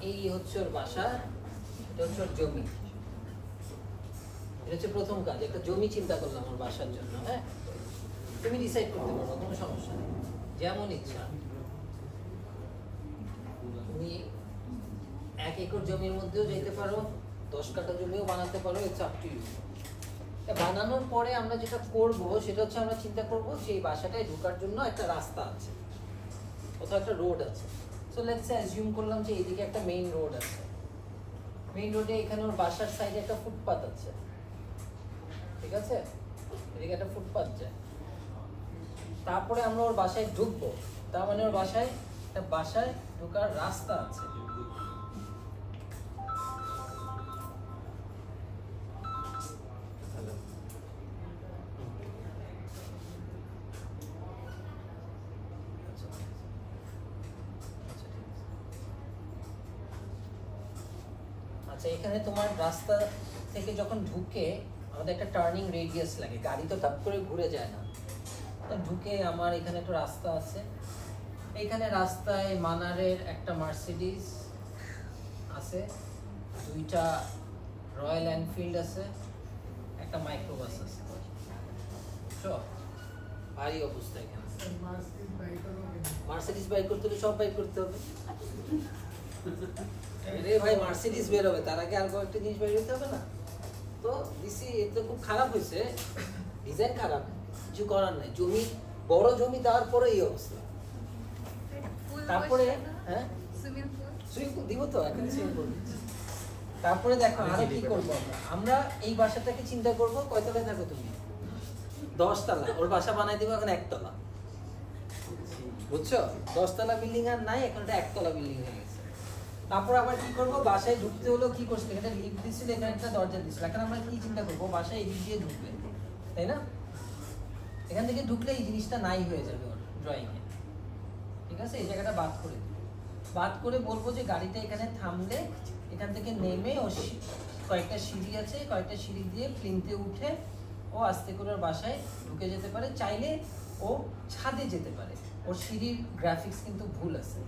এই হচ্ছে ওর বাসা, এটা হচ্ছে ওর জমি। এটা হচ্ছে প্রথম কাজ, একটা জমি চিন্তা করলাম ওর বাসার জন্য। হ্যাঁ, তুমি ডিসাইড করতে পারো, কোনো সমস্যা নেই, যেমন ইচ্ছা। তুমি 1 একর জমির মধ্যেও যেতে পারো, 10 কাঠা জমিও বানাতে পারো, ইটস আপ টু ইউ। বানানোর পরে আমরা যেটা করব সেটা হচ্ছে আমরা চিন্তা করব যে এই বাসাটায় ঢোকার জন্য একটা রাস্তা আছে, কোথাও একটা রোড আছে। সো লেটস সে অ্যাজিউম করলাম যে এইদিকে একটা মেইন রোড আছে, মেইন রোডে এখানে ওর বাসার সাইডে একটা ফুটপাথ আছে, ঠিক আছে, এদিকে একটা ফুটপাথ যায়। তারপরে আমরা ওর বাসায় ঢুকবো, তার মানে ওর বাসায় ঢোকার রাস্তা আছে। আচ্ছা, এখানে তোমার রাস্তা থেকে যখন ঢুকে আমাদের একটা টার্নিং রেডিয়াস লাগে, গাড়ি তো তাপ করে ঘুরে যায় না। ঢুকে আমার এখানে একটা রাস্তা আছে, এইখানে রাস্তায় মানারের একটা মার্সিডিজ আছে, 2টা রয়্যাল এনফিল্ড আছে, একটা মাইক্রোবাস আছে। ভারী অবস্থা এখানে। মার্সিডিজ বাইক করতে হলে সব বাইক করতে হবে রে ভাই, মার্সিডিজ বের হবে তার আগে আর কয়েকটা জিনিস বের হতে হবে না? তো দিছি, এটা খুব খারাপ হয়েছে, ডিজাইন খারাপ, কিছু করার নাই। জমি, বড় জমি, দেওয়ার পরে এই অবস্থা। তারপরে হ্যাঁ, সুইমিং পুল দিব তো, এখন সুইমিং পুল। তারপরে দেখো আরো কি করবো আমরা এই বাসাটাকে চিন্তা করব, কয়তলায় থাকো তুমি? 10 তলা। ওর বাসা বানাই দিব এখন 1 তলা, বুঝছো? 10 তলা বিল্ডিং আর নাই, এখন এটা 1 তলা বিল্ডিং হয়ে গেছে। তারপর আবার কি করবো, বাসায় ঢুকতে হলো কি করছিল, এখানে লিফট দিছিল, এখানে একটা দরজা দিছিল। এখন আমরা কি চিন্তা করবো, বাসায় এদিক দিয়ে ঢুকবে, তাই না? এখান থেকে ঢুকলে এই জিনিসটা নাই হয়ে যাবে ওর ড্রয়িং এ, ঠিক আছে? এই জায়গাটা বাদ করে দিই, বাদ করে বলবো যে গাড়িটা এখানে থামলে এখান থেকে নেমে ও কয়েকটা সিঁড়ি আছে, কয়েকটা সিঁড়ি দিয়ে প্লিন্থে উঠে ও আস্তে করে ওর বাসায় ঢুকে যেতে পারে। চাইলে ও ছাদে যেতে পারে, ওর সিঁড়ির গ্রাফিক্স কিন্তু ভুল আছে।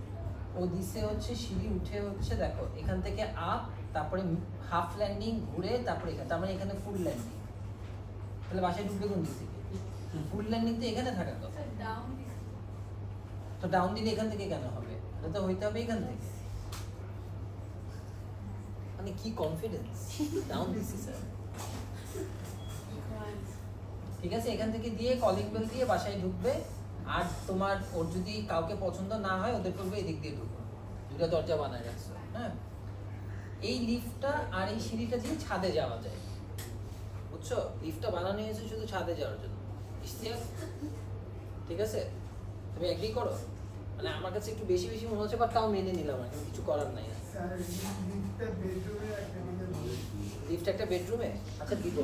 ও দিছে হচ্ছে সিঁড়ি উঠে হচ্ছে, দেখো এখান থেকে আপ, তারপরে হাফ ল্যান্ডিং ঘুরে, তারপরে এখানে, তার মানে এখানে ফুল ল্যান্ডিং। তাহলে বাসায় ঢুকবে কোন দিক থেকে? ফুল ল্যান্ডিং তো এখানে থাকার কথা। তো ডাউন দিলে এখান থেকে কেন হবে? এটা তো হইতে হবে এখান থেকে। মানে কি কনফিডেন্স, ডাউন দিছি স্যার। ঠিক আছে, এখান থেকে দিয়ে কলিং বেল দিয়ে বাসায় ঢুকবে। আর তোমার ওর যদি কাউকে পছন্দ না হয়, ওদের করবে এদিক দিয়ে ঢুকো, 2টা দরজা বানায় রাখছো। হ্যাঁ, এই লিফটটা আর এই সিঁড়িটা দিয়ে ছাদে যাওয়া যায়, বুঝছো? লিফটটা বানানো হয়েছে শুধু ছাদে যাওয়ার জন্য। ঠিক আছে, তুমি এগ্রি করো? মানে আমার কাছে একটু বেশি বেশি মনে হচ্ছে, বাট তাও মেনে নিলাম, আর কিছু করার নাই। লিফট একটা বেডরুমে, আচ্ছা দিব।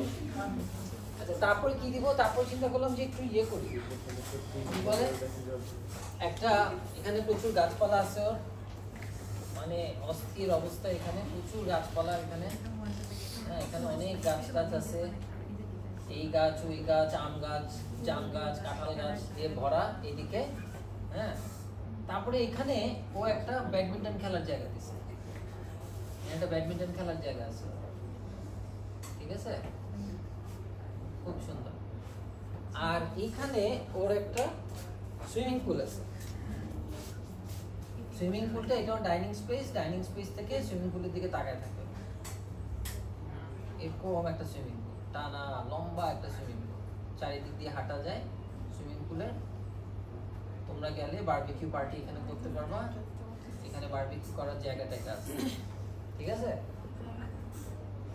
আচ্ছা, তারপরে কি দিব? তারপর চিন্তা করলাম যে একটু ইয়ে করি, কি বলে, একটা এখানে প্রচুর গাছপালা আছে ওর, মানে অস্থির অবস্থা। এখানে প্রচুর গাছপালা, এখানে হ্যাঁ, এখানে অনেক গাছ গাছ আছে, এই গাছ ওই গাছ, আম গাছ, জাম গাছ, কাঁঠাল গাছ দিয়ে ভরা এদিকে। হ্যাঁ, তারপরে এখানে ও একটা ব্যাডমিন্টন খেলার জায়গা দিছে, একটা ব্যাডমিন্টন খেলার জায়গা আছে, ঠিক আছে, খুব সুন্দর। আর এখানে ওর একটা সুইমিং পুল আছে। সুইমিং পুলটা এটা ডাইনিং স্পেস, ডাইনিং স্পেস থেকে সুইমিং পুলের দিকে তাকায় থাকে। এরকম একটা সুইমিং পুল, টানা লম্বা একটা সুইমিং পুল, চারিদিক দিয়ে হাঁটা যায় সুইমিং পুলে। তোমরা গেলে বারবিকিউ পার্টি এখানে করতে পারবা, এখানে বারবিকিউ করার জায়গাটা একটা আছে, ঠিক আছে?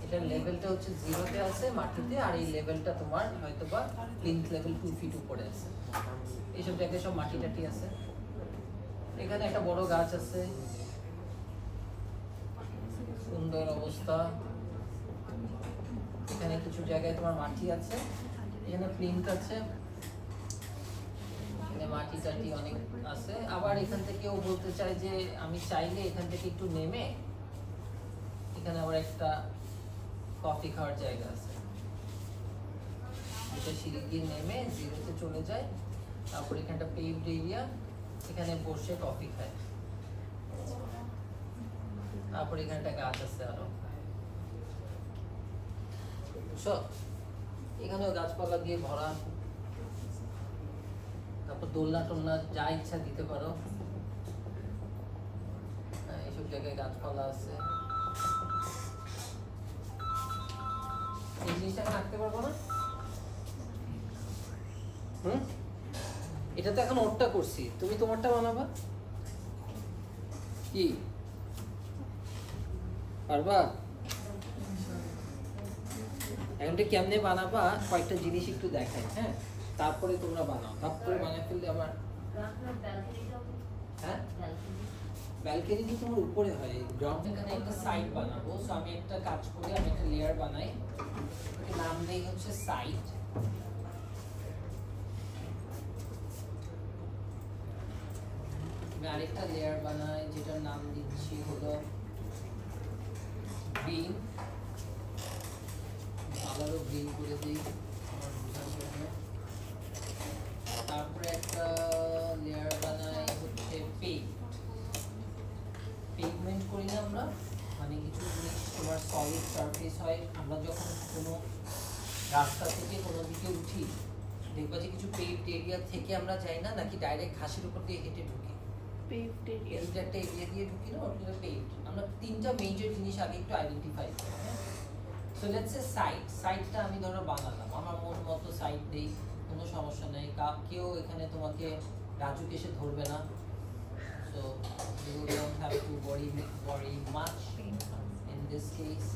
এটার লেভেলটা হচ্ছে 0-তে আছে মাটিতে, আর এই লেভেলটা তোমার হয়তো বা প্লিন্থ লেভেল 2 ফিট উপরে আছে। এইসব জায়গায় সব মাটি টাটি আছে। এখানে একটা বড় গাছ আছে, সুন্দর অবস্থা। এখানে কিছু জায়গায় তোমার মাটি আছে, এখানে প্লিন্থ আছে, এখানে মাটি টাটি অনেক আছে। আবার এখান থেকে ও বলতে চায় যে আমি চাইলে এখান থেকে একটু নেমে এখানে আবার একটা কফি খাওয়ার জায়গা আছে, এটা সিঁড়ি দিয়ে নেমে 0-তে চলে যায়। তারপর এখানটা পেভড এরিয়া, এখানে বসে কফি খায়। তারপরে এখানে একটা গাছ আছে আরো, বুঝছো? এখানেও গাছপালা দিয়ে ভরা। তারপর দোলনা টোলনা যা ইচ্ছা দিতে পারো, এইসব জায়গায় গাছপালা আছে। এই জিনিসটা রাখতে পারবো না। এটা তো এখন ওরটা করছি, তুমি তোমারটা বানাবা কি? পারবা? এখন কেমনে বানাবা কয়েকটা জিনিস একটু দেখাই, হ্যাঁ? তারপরে তোমরা বানাও, তারপরে বানাই ফেললে আবার। হ্যাঁ, ব্যালকনি তো তোমার উপরে হয়, গ্রাউন্ড। এখানে একটা সাইড বানাবো, সো আমি একটা কাজ করি, আমি একটা লেয়ার বানাই, নাম দেই হচ্ছে সাইড। আমি আরেকটা লেয়ার বানাই যেটার নাম দিচ্ছি হলো গ্রিন। কালারও গ্রিন করে দিই আমার বোঝার জন্য। তারপরে একটা লেয়ার বানাই হচ্ছে পেইন্ট। পেইন্টমেন্ট করি না আমরা, মানে কিছু জিনিস তোমার সলিড সারফেস হয়, আমরা যখন কোনো রাস্তা থেকে কোনো দিকে উঠি দেখবা যে কিছু পেইভড এরিয়া থেকে আমরা যাই না, নাকি ডাইরেক্ট ঘাসের উপর দিয়ে হেঁটে ঢুকি? পেইভড এরিয়া, এইটা একটা এরিয়া দিয়ে ঢুকি না, ওটা পেইভড। আমরা তিনটা মেজর জিনিস আগে একটু আইডেন্টিফাই করি, হ্যাঁ? সো লেটস সে সাইডটা আমি ধরো বানালাম, আমার মন মতো সাইড দেই, কোনো সমস্যা নেই, কেউ এখানে তোমাকে রাজুকে এসে ধরবে না। So you don't have to worry much in this case.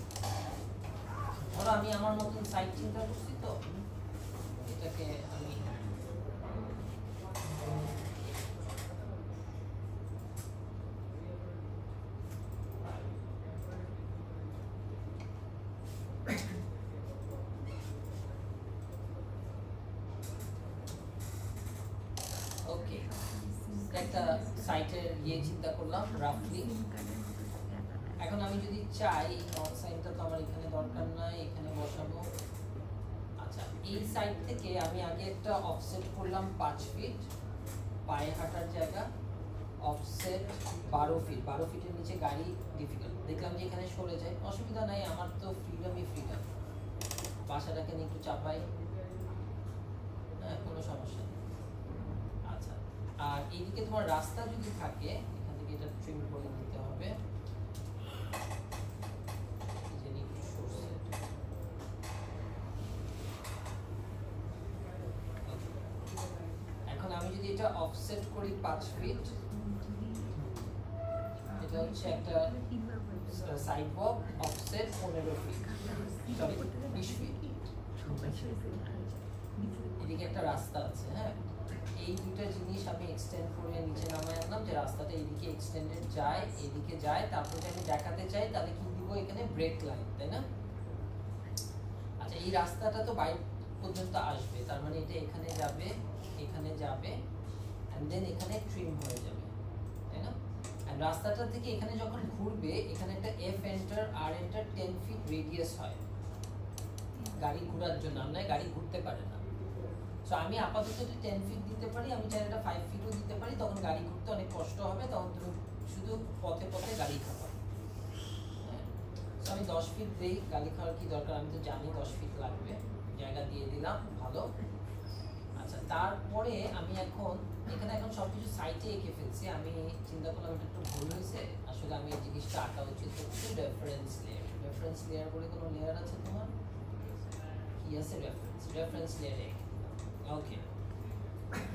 ধরো আমি আমার মতন সাইড চিন্তা করছি, তো এটাকে আমি ওকে একটা সাইটের চিন্তা করলাম রাফলি। এখন আমি যদি চাই, নন সাইডটা তো আমার এখানে দরকার নাই, এখানে বসাবো। আচ্ছা, এই সাইড থেকে আমি আগে একটা অফসেট করলাম 5 ফিট, পায়ে হাঁটার জায়গা, অফসেট 12 ফিট। 12 ফিটের নিচে গাড়ি ডিফিকাল্ট, দেখলাম যে এখানে সরে যায়, অসুবিধা নাই, আমার তো ফ্রিডম। বাসাটাকে নিয়ে একটু চাপাই, হ্যাঁ, কোনো সমস্যা নেই। আচ্ছা, আর এইদিকে তোমার রাস্তা যদি থাকে, এখান থেকে এটা ট্রিম করে দিতে হবে। এখন আমি যদি এটা অফসেট করি 5 ফিট, এটা হচ্ছে একটা সাইডওয়াক, অফসেট 15 ফিট, সরি 20 ফিট। এদিকে একটা রাস্তা আছে, হ্যাঁ? এই দুটো জিনিস আমি এক্সটেন্ড করে নিচে নামায় আনলাম, যে রাস্তাটা এদিকে এক্সটেন্ডেড যায়, এদিকে যায়। তারপরে আমি দেখাতে চাই তাহলে কি দিব, এখানে ব্রেক লাইন, তাই না? আচ্ছা, এই রাস্তাটা তো বাইরে পর্যন্ত আসবে, তার মানে এটা এখানে যাবে, এখানে যাবে, এন্ড দেন এখানে ট্রিম হয়ে যাবে, তাই না? এন্ড রাস্তাটা থেকে এখানে যখন ঘুরবে, এখানে একটা এফ এন্টার আর এন্টার 10 ফিট রেডিয়াস হয় গাড়ি ঘোরার জন্য, আমরা গাড়ি ঘুরতে পারে না। সো আমি আপাতত 10 ফিট দিতে পারি, আমি চাইলে এটা 5 ফিটও দিতে পারি, তখন গাড়ি ঘুরতে অনেক কষ্ট হবে, তখন তুমি শুধু পথে পথে গাড়ি খাবা। সো আমি 10 ফিট দেই, গাড়ি খাওয়ার কি দরকার, আমি তো জানি 10 ফিট লাগবে, জায়গা দিয়ে দিলাম, ভালো। আচ্ছা, তারপরে আমি এখন এখানে সবকিছু সাইটে এঁকে ফেলছি, আমি চিন্তা করলাম এটা একটু ভুল হয়েছে, আসলে আমি এই জিনিসটা আঁকা উচিত হচ্ছে রেফারেন্স লেয়ার। রেফারেন্স লেয়ার বলে কোনো লেয়ার আছে তোমার? কি আছে? রেফারেন্স লেয়ারে। ওকে,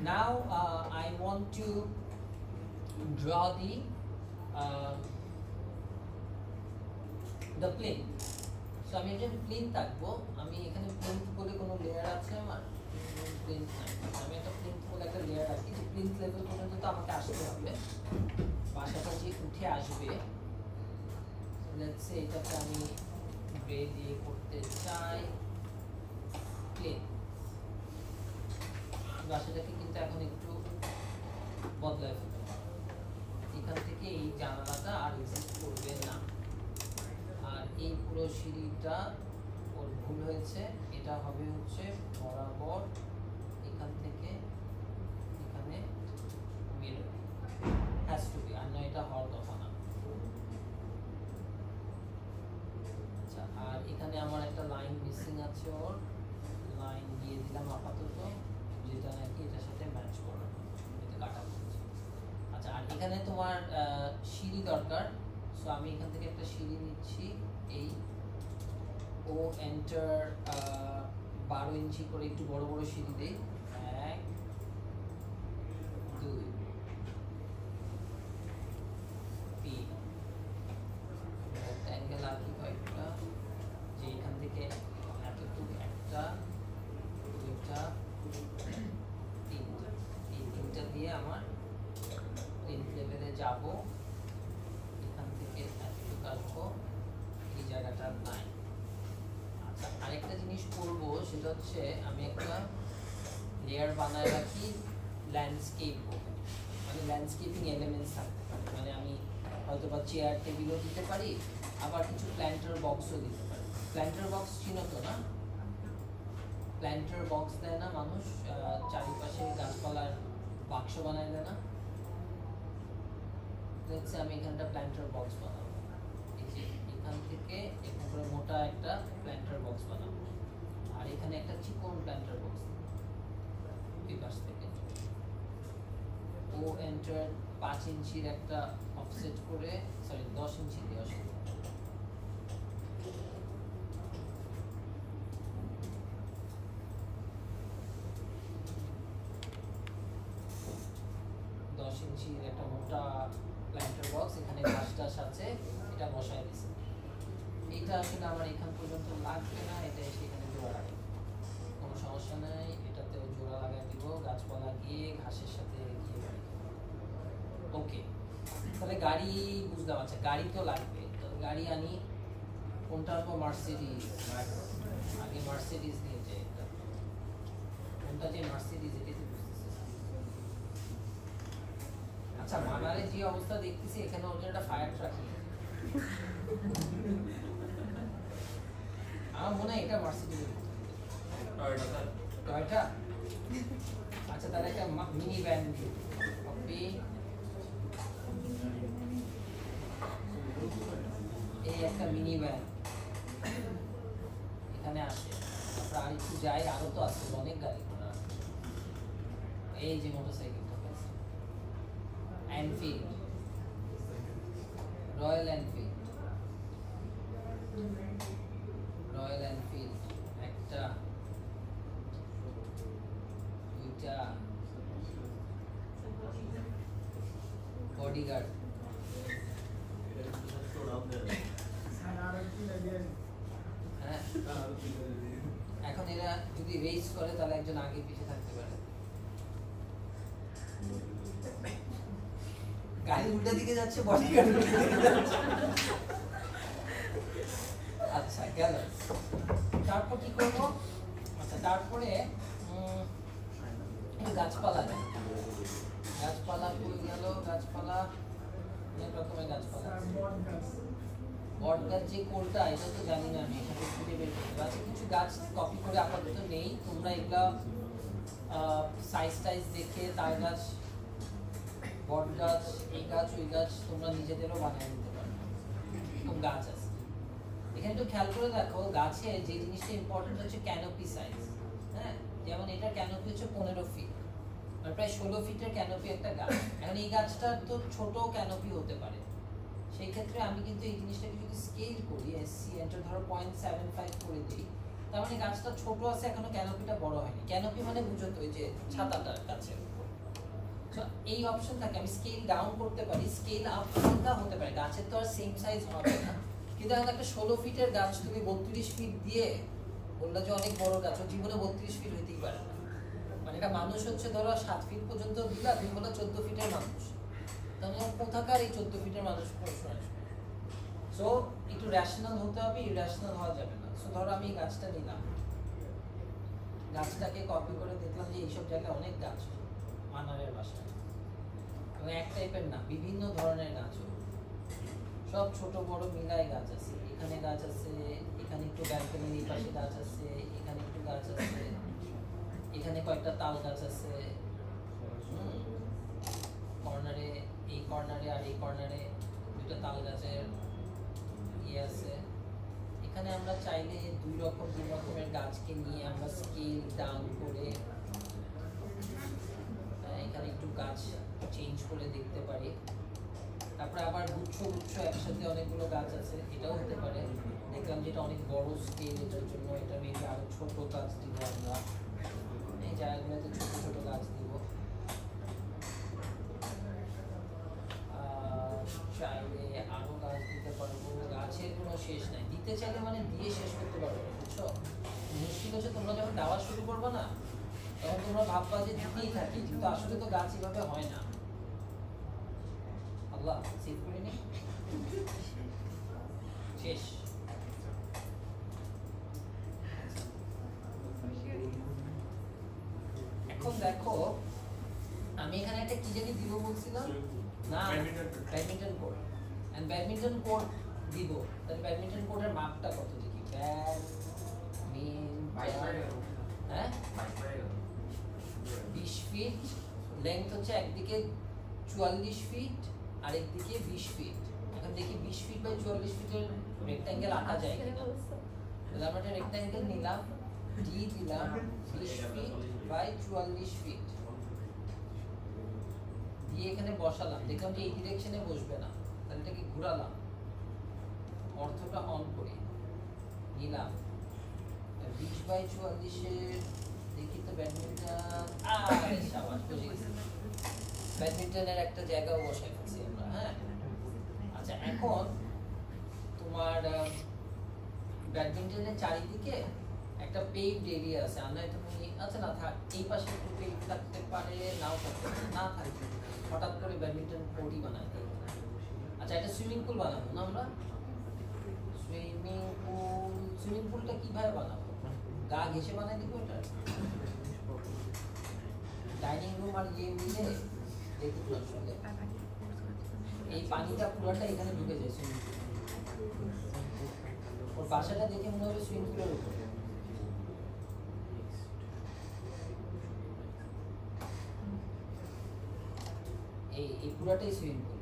নাও I want to draw the plane. So আমি একটা প্লেন থাকবো, আমি এখানে প্লেন বলে কোনো লেয়ার আছে আমার? প্লেন নাই, আমি একটা প্লেন বলে একটা লেয়ার রাখি, যে প্লেন লেভেল পর্যন্ত তো আমাকে আসতে হবে, বাসাটা যে উঠে আসবে। লেটস সে এটাকে আমি গ্রে দিয়ে করতে চাই প্লেন। বাসাটাকে কিন্তু এখন একটু বদলায় ফেলতে হবে, এখান থেকে এই জানালাটা আর এক্সিস্ট করবে না, আর এই পুরো সিঁড়িটা ওর ভুল হয়েছে, এটা হবে হচ্ছে বরাবর এখান থেকে এখানে মিরর, হ্যাজ টু বি, আর না এটা হওয়ার কথা না। এখানে আমার একটা লাইন মিসিং আছে, ওর লাইন দিয়ে দিলাম আপাতত, যেটা নাকি এটার সাথে ম্যাচ করে, এটা কাটা পড়ছে। আচ্ছা, আর এখানে তোমার সিঁড়ি দরকার, সো আমি এখান থেকে একটা সিঁড়ি নিচ্ছি, এই ও এন্টার 12 ইঞ্চি করে একটু বড় বড় সিঁড়ি দেই, 1 2 3 অ্যাঙ্গেল আঁকি কয়েকটা, যে এখান থেকে এতটুকু, একটা দুইটা তিনটা, এই তিনটা দিয়ে আমার প্লেন লেভেলে যাব, এখান থেকে এতটুকু আসবো, এই জায়গাটা নাই। আচ্ছা, আরেকটা জিনিস করবো, সেটা হচ্ছে আমি একটা লেয়ার বানায় রাখি ল্যান্ডস্কেপ, মানে ল্যান্ডস্কেপিং এলিমেন্টস থাকতে পারে, মানে আমি হয়তো বা চেয়ার টেবিলও দিতে পারি, আবার কিছু প্ল্যান্টার বক্সও দিতে পারি। প্ল্যান্টার বক্স চিনো তো না? প্ল্যান্টার বক্স দেয় না মানুষ, চারিপাশে গাছপালার বাক্স বানায় দেয় না? দেখছি আমি এখানটা প্ল্যান্টার বক্স বানাবো, এই যে এখান থেকে এখান করে মোটা একটা প্ল্যান্টার বক্স বানাবো, আর এখানে একটা চিকন প্ল্যান্টার বক্স দুই পাশ থেকে ও এন্টার 5 ইঞ্চির একটা অফসেট করে, সরি 10 ইঞ্চি দিয়ে আসলে 10 ইঞ্চির একটা মোটা প্ল্যান্টার বক্স, এখানে ঘাসটাস আছে, এটা বসায় দিছি। এইটা আসলে আমার এখান পর্যন্ত লাগবে না, এটা সেখানে জোড়া লাগবে, কোনো সমস্যা নাই, এটাতেও জোড়া লাগাই দিব, গাছপালা গিয়ে ঘাসের সাথে গিয়ে। ওকে, তাহলে গাড়ি বুঝলাম। আচ্ছা, গাড়ি তো লাগবে, তো গাড়ি আনি, কোনটা আনবো? মার্সিডিজ, আগে মার্সিডিজ নিয়ে যাই, কোনটা যে মার্সিডিজ এটাই তো বুঝতেছি। আচ্ছা, মানারে যে অবস্থা দেখতেছি, এখানে ওদের একটা ফায়ার ট্রাক নেই, আমার মনে হয় এটা মার্সিডিজের টয়োটা। আচ্ছা, তাহলে একটা মিনি ভ্যান হবে, এই একটা মিনি ভ্যান এখানে আসে। আমরা আর একটু যাই, আরো তো আছে অনেক গাড়ি ঘোড়া, এই যে মোটরসাইকেলটা আছে, Enfield, royal Enfield, royal Enfield একটা, দুইটা, বডিগার্ড, হ্যাঁ। এখন এরা যদি রেস করে তাহলে একজন আগে পিছিয়ে থাকতে পারে, গাড়ি উল্টা দিকে যাচ্ছে, বডিগার্ড উল্টা দিকে যাচ্ছে। আচ্ছা, গেল, তারপর কি করব? আচ্ছা, তারপরে গাছপালা দেয়, গাছপালা কই গেল? গাছপালা অনেক রকমের গাছপালা, বট গাছ যে কোনটা এটা তো জানি না আমি, এখানে খুঁজে বের করতে পারছি। কিছু গাছ কপি করে আপাতত নেই, তোমরা এগুলা সাইজ টাইজ দেখে তাল গাছ, বট গাছ, এই গাছ ওই গাছ তোমরা নিজেদেরও বানিয়ে নিতে পারো, খুব গাছ আছে এখানে। একটু খেয়াল করে দেখো, গাছে যে জিনিসটা ইম্পর্টেন্ট হচ্ছে ক্যানোপি সাইজ, হ্যাঁ, যেমন এটার ক্যানোপি হচ্ছে 15 ফিট, প্রায় 16 ফিটের ক্যানোপি একটা গাছ। এখন এই গাছটা তো ছোট ক্যানোপি হতে পারে, সেই ক্ষেত্রে আমি কিন্তু এই জিনিসটাকে যদি স্কেল করি, এসসি এন্টার ধরো 0.75 করে দিই, তার মানে গাছটা ছোট আছে, এখনো ক্যানোপিটা বড় হয়নি। ক্যানোপি মানে বুঝো তো, ওই যে ছাতাটার কাছে। সো এই অপশন থাকে, আমি স্কেল ডাউন করতে পারি, স্কেল আপ হতে পারে, গাছের তো আর সেম সাইজ হবে না, কিন্তু এখন একটা 16 ফিটের গাছ তুমি 32 ফিট দিয়ে বললা যে অনেক বড় গাছ, ও জীবনে 32 ফিট হইতেই পারে না। মানে এটা মানুষ হচ্ছে ধরো 7 ফিট পর্যন্ত দিলা, তুমি বলো 14 ফিটের মানুষ, তাহলে কোথাকার এই 14 ফিটের মানুষ প্রশ্ন আসবে। সো একটু রেশনাল হতে হবে, ইরেশনাল হওয়া যাবে না। সো ধরো আমি এই গাছটা নিলাম, গাছটাকে কপি করে দেখলাম যে এইসব জায়গায় অনেক গাছ, মানারের বাসায়, এবং এক টাইপের না, বিভিন্ন ধরনের গাছ, সব ছোট বড় মিলায় গাছ আছে। এখানে গাছ আছে, এখানে একটু ব্যালকনির এই পাশে গাছ আছে, এখানে একটু গাছ আছে, এখানে কয়েকটা তাল গাছ আছে, কর্নারে, এই কর্নারে আর এই কর্নারে দুটো তাল গাছের ইয়ে আছে, এখানে আমরা চাইলে দুই রকমের গাছকে নিয়ে আমরা স্কেল ডাউন করে এখানে একটু গাছ চেঞ্জ করে দেখতে পারি। তারপরে আবার গুচ্ছ একসাথে অনেকগুলো গাছ আছে, এটাও হতে পারে। দেখলাম যেটা অনেক বড় স্কেল, এটার জন্য এটা মেবি আরো ছোট গাছ দিব আমরা। এই জায়গাগুলোতে ছোট ছোট গাছ দিব। চাইলে আরো গাছ দিতে পারবো, গাছের কোনো শেষ নাই। দিতে চাইলে মানে দিয়ে শেষ করতে পারবো, বুঝছো? মুশকিল হচ্ছে তোমরা যখন দেওয়া শুরু করবো না, তখন তোমরা ভাববা যে দিতেই থাকি, কিন্তু আসলে তো গাছ এভাবে হয় না। আল্লাহ সেভ করে নি, শেষ। এখন দেখো আমি এখানে একটা কি জানি দিব বলছিলাম না, badminton court. And badminton court দিব, তাহলে ব্যাডমিন্টন কোর্টের মাপটা কত দেখি? হ্যাঁ 20 ফিট লেংথ হচ্ছে, একদিকে 44 ফিট আর একদিকে 20 ফিট। এখন দেখি 20 ফিট বাই 44 ফিটের রেক্ট্যাঙ্গেল আঁকা যায় কিনা। তাহলে আমরা একটা রেক্ট্যাঙ্গেল নিলাম, ডি দিলাম 20 ফিট বাই 44 ফিট দিয়ে এখানে বসালাম। দেখলাম যে এই ডিরেকশনে বসবে না, তাহলে এটাকে ঘোরালাম, অর্থটা অন করে নিলাম। 20 বাই 44 এর দেখি তো ব্যাডমিন্টন, আরে শাবাশ বুঝে গেছি, ব্যাডমিন্টনের একটা জায়গাও বসাই ফেলছি আমরা। হ্যাঁ আচ্ছা, এখন তোমার ব্যাডমিন্টনের চারিদিকে একটা পেভড এরিয়া আছে, আর নয় তুমি আচ্ছা না থাক, এই পাশে একটু পেভ থাকতে পারে, নাও থাকতে পারে, না থাকবে হঠাৎ করে ব্যাডমিন্টন কোর্টই বানাতে। আচ্ছা এটা সুইমিং পুল বানাবো না আমরা? সুইমিং পুলটা কিভাবে বানাবো? গা ঘেঁষে বানাই দিব এটা? ডাইনিং রুম আর ইয়ে মিলে দেখুন আসলে এই পানিটা পুরোটা এখানে ঢুকে যায় সুইমিং পুল। ওর বাসাটা দেখে মনে হবে সুইমিং পুলের উপরে। এই পুরোটাই সুইমিং পুল।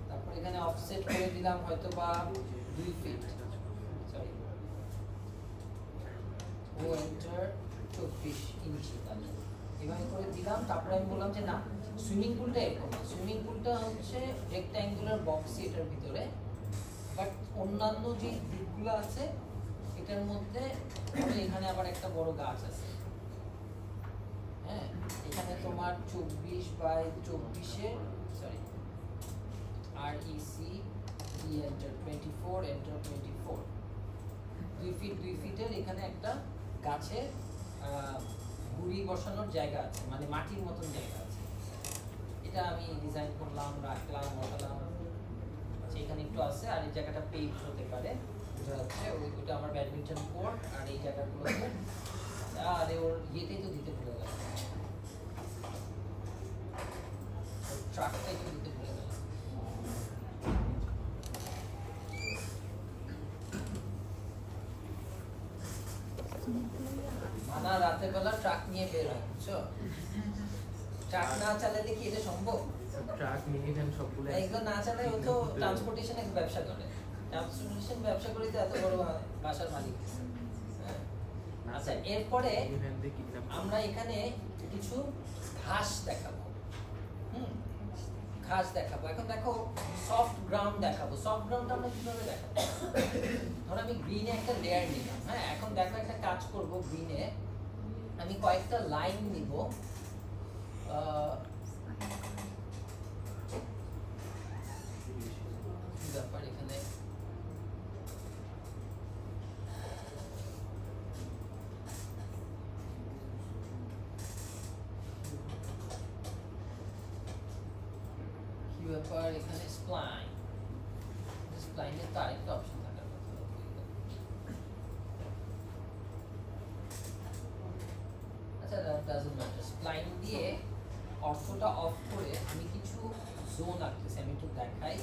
তারপর এখানে অফসেট করে দিলাম হয়তো বা 2 ফিট, সরি ও এন্টার 24 ইঞ্চি, তাহলে এভাবে করে দিলাম। তারপরে আমি বললাম যে না, সুইমিং পুলটা এরকম না, সুইমিং পুলটা হচ্ছে রেক্ট্যাঙ্গুলার বক্স এটার ভিতরে, বাট অন্যান্য যে দিকগুলো আছে এটার মধ্যে এখানে আবার একটা বড় গাছ আছে। হ্যাঁ এখানে তোমার 24 বাই 24 এর sorry REC enter 24 enter 24 2 feet 2 ফিটের এখানে একটা গাছের গুড়ি বসানোর জায়গা আছে, মানে মাটির মতন জায়গা আছে। এটা আমি ডিজাইন করলাম, রাখলাম, বসালাম। এখানে একটু আছে, আর এই জায়গাটা পেভ হতে পারে, বোঝা যাচ্ছে। ওইটা আমার ব্যাডমিন্টন কোর্ট, আর এই জায়গাগুলোতে আরে ওর ইয়েতেই তো দিতে ভুলে গেলাম, ট্রাকটাই তো দিতে ভুলে গেলাম। মানা রাতের বেলা ট্রাক নিয়ে বের হয়, বুঝছো? ট্রাক না চালালে কি এটা সম্ভব? ট্রাক নিয়ে এখানে সবগুলো এগুলো না চালালে ও তো ট্রান্সপোর্টেশনের ব্যবসা করে, ট্রান্সপোর্টেশন ব্যবসা করে তো এত বড় বাসার মালিক। আচ্ছা এরপরে আমরা এখানে কিছু ঘাস দেখাবো। ঘাস দেখাবো। এখন দেখো সফট গ্রাউন্ড দেখাবো। সফট গ্রাউন্ড আমরা কিভাবে দেখাবো? ধরো আমি গ্রিনে একটা লেয়ার নিলাম। হ্যাঁ এখন দেখো একটা কাজ করব, গ্রিনে আমি কয়েকটা লাইন নিব। ব্যাপার এখানে কি ব্যাপার, এখানে স্প্লাইন, স্প্লাইনের তো আরেকটা অপশন থাকার কথা। আচ্ছা ডাজন্ট ম্যাটার, স্প্লাইন দিয়ে অর্থটা অফ করে আমি কিছু জোন আঁকতেছি, আমি একটু দেখাই।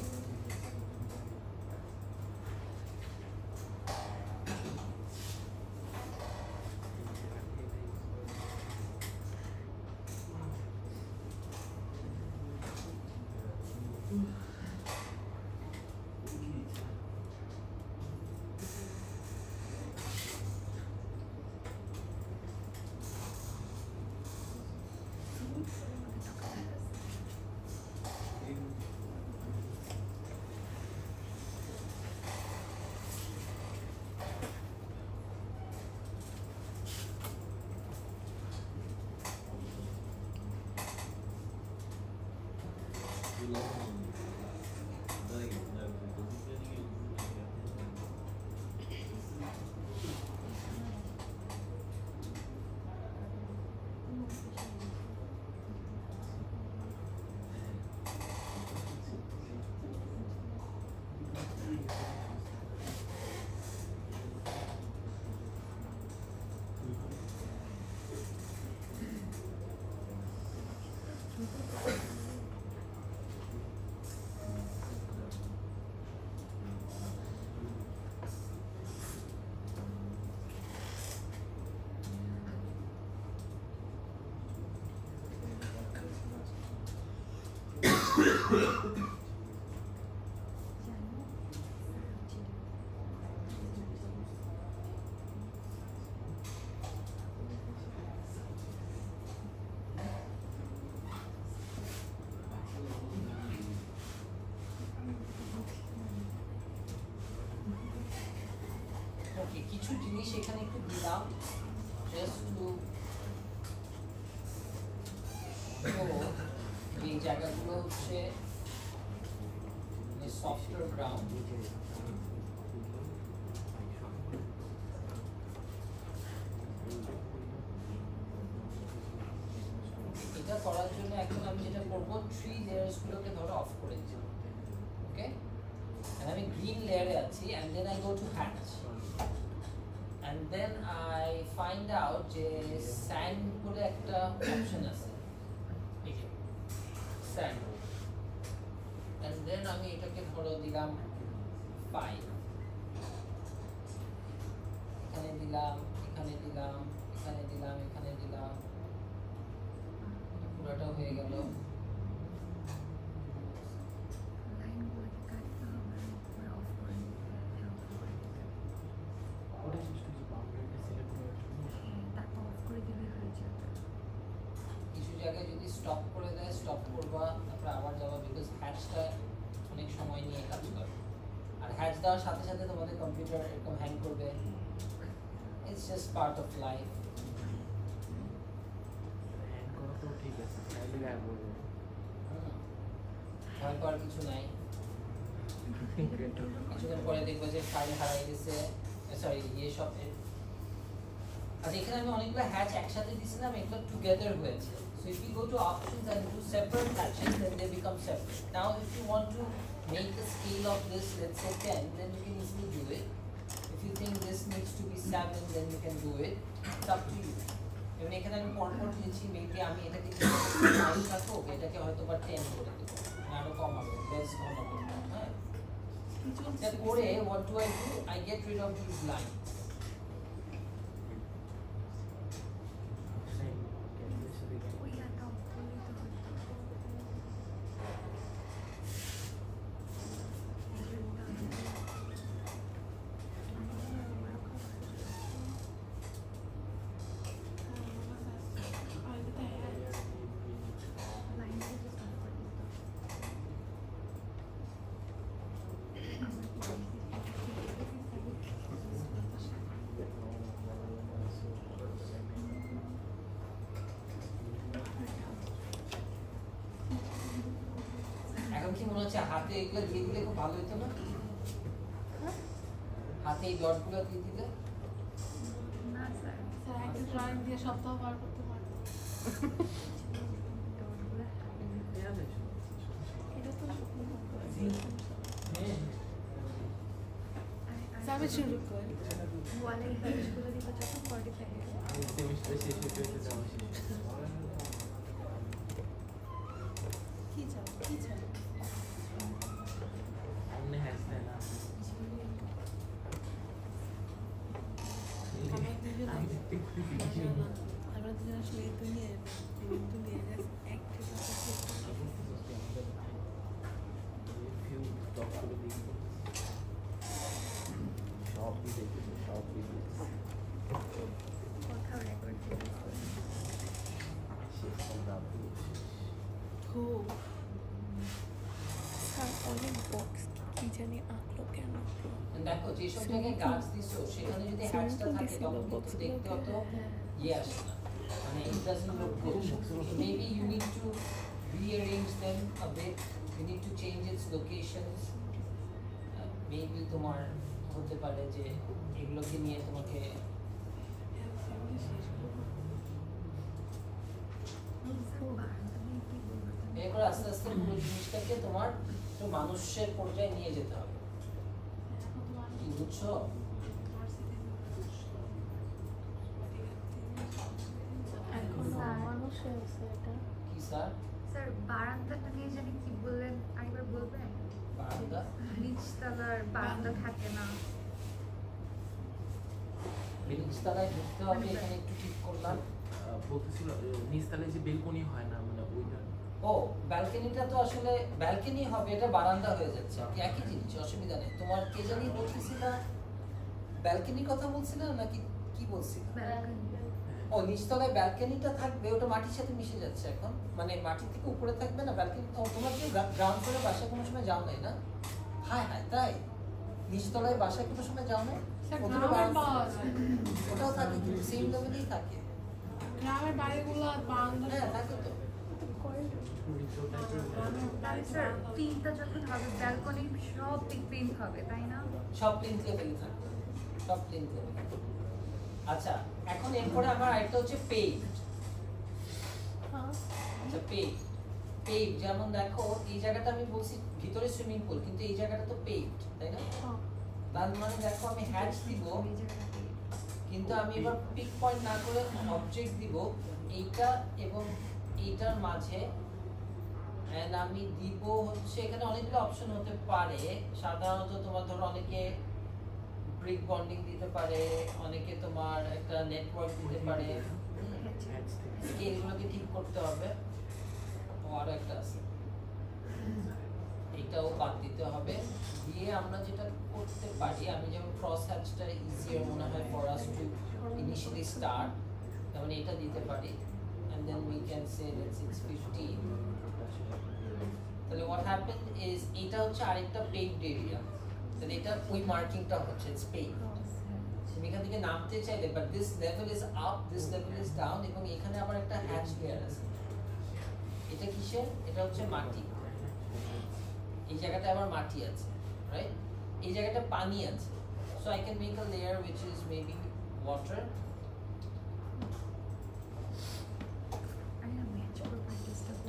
ওকে, কিছু জিনিস এখানে একটু দিলাম জাস্ট টু এই জায়গাগুলো হচ্ছে সফটওয়্যার গ্রাউন্ড। এটা করার জন্য এখন আমি যেটা করবো 3 লেয়ার্স গুলোকে ধরো অফ করে দিচ্ছি। ওকে, আমি গ্রিন লেয়ারে আছি and then I go to hatch and then I find out যে sand বলে একটা অপশন আছে, এই যে sand, and then আমি এটাকে ধরো দিলাম 5, এখানে দিলাম, এখানে দিলাম, এখানে দিলাম, এখানে দিলাম, পুরোটা হয়ে গেল। কিছু জায়গায় যদি স্টপ করে দেয় স্টপ করবা, তারপর আবার যাবা, বিকজ হ্যাচটা অনেক সময় নিয়ে কাজ করে, আর হ্যাচ দেওয়ার সাথে সাথে তোমাদের কম্পিউটার এরকম হ্যাং করবে। It's just part of life. Hang করা তো ঠিক আছে, তাইলে আর বলবো ভয় পাওয়ার কিছু নাই। কিছুদিন পরে দেখবো যে ফাইল হারাই গেছে, সরি ইয়ে সব। আচ্ছা, এখানে আমি অনেকগুলো হ্যাচ একসাথে দিয়েছিলাম, এগুলো টুগেদার হয়েছে। So if you go to options and do separate hatches, then they become separate. Now if you want to make a scale of this, let's say 10, then you can easily do it. If you think this needs to be 7, then you can do it. It's up to you. এবং এখানে আমি পরপর দিয়েছি, maybe আমি এটাকে 9 রাখবো, এটাকে হয়তো বা 10 করে দেবো, আরো কম হবে, বেশ ঘন করবো। হ্যাঁ, এটা করে what do? I get rid of these lines. এখন কি মনে হচ্ছে হাতে এগুলো দিয়ে দিলে খুব ভালো হতো না? হাতে এই ডটগুলো দিয়ে দিলে না স্যার, স্যার একটা ড্রয়িং দিয়ে সপ্তাহ পার করতে পারবো। এটা তো যাবে শুরু করে ওয়ালে ইমেজগুলো দিতে যখন 45 সেমিস্টার শেষ হতে হতে যাওয়া শেষ। কি চাও কি চাও অন্য হ্যাচ দেয় না। আমরা দুজন আসলে তো নিয়ে একটা কোথাও রেকর্ড দিতে খুব স্যার অনেক বক্স কি জানি আঁকলো কেন দেখো যেসব জায়গায় গাছ দিছো সেখানে যদি হ্যাচটা থাকে তখন কিন্তু দেখতে অত ইয়ে আসে না, মানে it doesn't look good. Maybe you need to rearrange them a bit. We need to change its locations. Maybe তোমার হতে পারে যে এগুলোকে নিয়ে তোমাকে এরপর আস্তে আস্তে পুরো জিনিসটাকে তোমার একটু মানুষের পর্যায়ে নিয়ে যেতে হবে। কি বুঝছো? কি স্যার? স্যার বারান্দাটা নিয়ে জানি কি বললেন আরেকবার বলবেন? বারান্দা নিচতলার বারান্দা থাকে না। নিচতলায় ঢুকতে হবে, এখানে একটু ঠিক করলাম। বলতেছিল নিচতলে যে বেলকনি হয় না মানে ওইটা। ও ব্যালকনিটা তো আসলে ব্যালকনি হবে, এটা বারান্দা হয়ে যাচ্ছে, একই জিনিস, অসুবিধা নেই। তোমার কে জানি বলতেছিল ব্যালকনির কথা বলছিল নাকি কি বলছিল? ও নিচতলায় ব্যালকনিটা থাকবে, ওটা মাটির সাথে মিশে যাচ্ছে এখন, মানে মাটি থেকে উপরে থাকবে না ব্যালকনি। তোমরা কি গ্রাউন্ড ফ্লোরে বাসায় কোনো সময় যাও নাই না? হ্যাঁ হ্যাঁ তাই, নিচতলায় বাসায় কোনো সময় যাও না? ওটাও থাকে কিন্তু সেম লেভেলেই থাকে। গ্রামের বাড়িগুলো বারান্দা হ্যাঁ থাকে তো। স্যার তিনটা যখন হবে ব্যালকনি সব পিঙ্ক হবে তাই না? সব প্লেন্স লেভেলে থাকবে, সব প্লেন্স লেভেলে। আচ্ছা এখন এরপরে আমার আরেকটা হচ্ছে পেইন্ট। আচ্ছা পেইন্ট যেমন দেখো এই জায়গাটা আমি বলছি ভিতরে সুইমিং পুল, কিন্তু এই জায়গাটা তো পেইন্ট তাই না? তার মানে দেখো আমি হ্যাচ দিব, কিন্তু আমি এবার পিক পয়েন্ট না করে অবজেক্ট দিব এইটা এবং এইটার মাঝে। এন্ড আমি দিব হচ্ছে এখানে অনেকগুলো অপশন হতে পারে। সাধারণত তোমার ধরো অনেকে ব্রিক বন্ডিং দিতে পারে, অনেকে তোমার একটা নেটওয়ার্ক দিতে পারে। স্কেলগুলোকে ঠিক করতে হবে। আর একটা আছে, এটাও বাদ দিতে হবে। দিয়ে আমরা যেটা করতে পারি, আমি যেমন ক্রস হ্যাচটা ইজিয়ার মনে হয় for us to initially start, যেমন এটা দিতে পারি। and then we can say that 650. তাহলে what happened is এটা হচ্ছে আরেকটা paved area, তাহলে এটা ওই মার্কিংটা হচ্ছে it's paved। তুমি এখান থেকে নামতে চাইলে but this level is up, this level is down, এবং এখানে আবার একটা হ্যাচ লেয়ার আছে। এটা কিসের? এটা হচ্ছে মাটি। এই জায়গাটা আবার মাটি আছে, রাইট? এই জায়গাটা পানি আছে। so I can make a layer which is maybe water.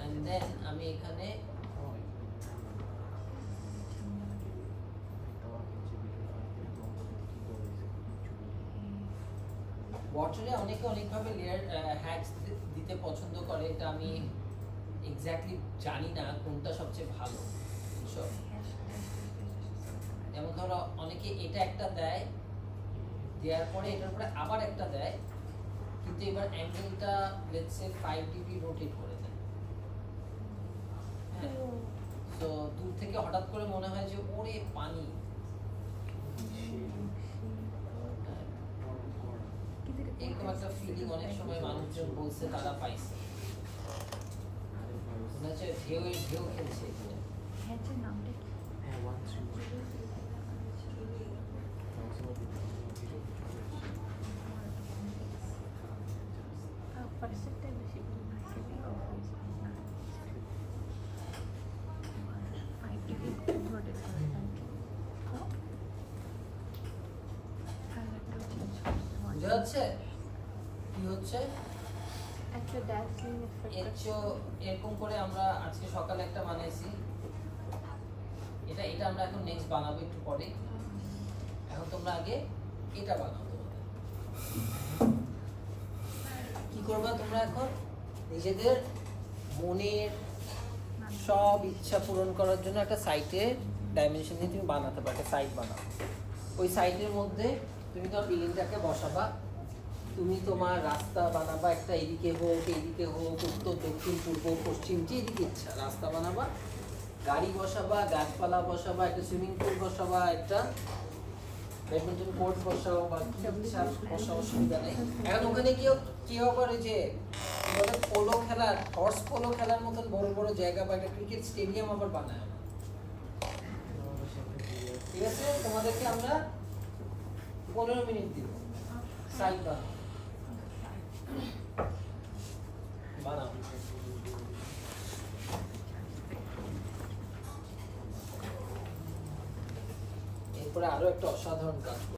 And then আমি এখানে ওয়াটারে অনেকে অনেকভাবে লেয়ার হ্যাচ দিতে পছন্দ করে, এটা আমি এক্স্যাক্টলি জানি না কোনটা সবচেয়ে ভালো। বুঝছো? যেমন ধরো অনেকে এটা একটা দেয়, দেওয়ার পরে এটার উপরে আবার একটা দেয়, কিন্তু এবার অ্যাঙ্গেলটা লেটস সে 5 ডিগ্রি রোটেট করে দেয়। তো দূর থেকে হঠাৎ করে মনে হয় যে ওরে পানি। এরকম একটা ফিলিং অনেক সময় মানুষজন বলছে তারা পাইছে, মনে হচ্ছে ঢেউ খেলছে এখানে। হ্যাচের নামটা কি? বুঝা যাচ্ছে কি হচ্ছে? এরকম করে আমরা আজকে সকালে একটা বানাইছি, এটা আমরা এখন নেক্সট বানাবো একটু পরে। এখন তোমরা আগে এটা বানাও। কি করবা তোমরা এখন? নিজেদের মনের সব ইচ্ছা পূরণ করার জন্য একটা সাইটে ডাইমেনশন দিয়ে তুমি বানাতে পারো, একটা সাইট বানাও। ওই সাইটের মধ্যে তুমি তোমার বিল্ডিংটাকে বসাবা, তুমি তোমার রাস্তা বানাবা, একটা এদিকে হোক উত্তর দক্ষিণ পূর্ব পশ্চিম যেদিকে ইচ্ছা রাস্তা বানাবা, গাড়ি বসাবা, গাছপালা বসাবা, একটা সুইমিং পুল বসাবা, একটা ব্যাডমিন্টন কোর্ট বসাও বা বসা, অসুবিধা নেই। এখন ওখানে কেউ করে যে পোলো খেলার, হর্স পোলো খেলার মতন বড় বড় জায়গা বা একটা ক্রিকেট স্টেডিয়াম আবার বানায়। ঠিক আছে, তোমাদেরকে আমরা 15 মিনিট দিব, সাইড বানাও। এরপরে আরো একটা অসাধারণ কাজ করব।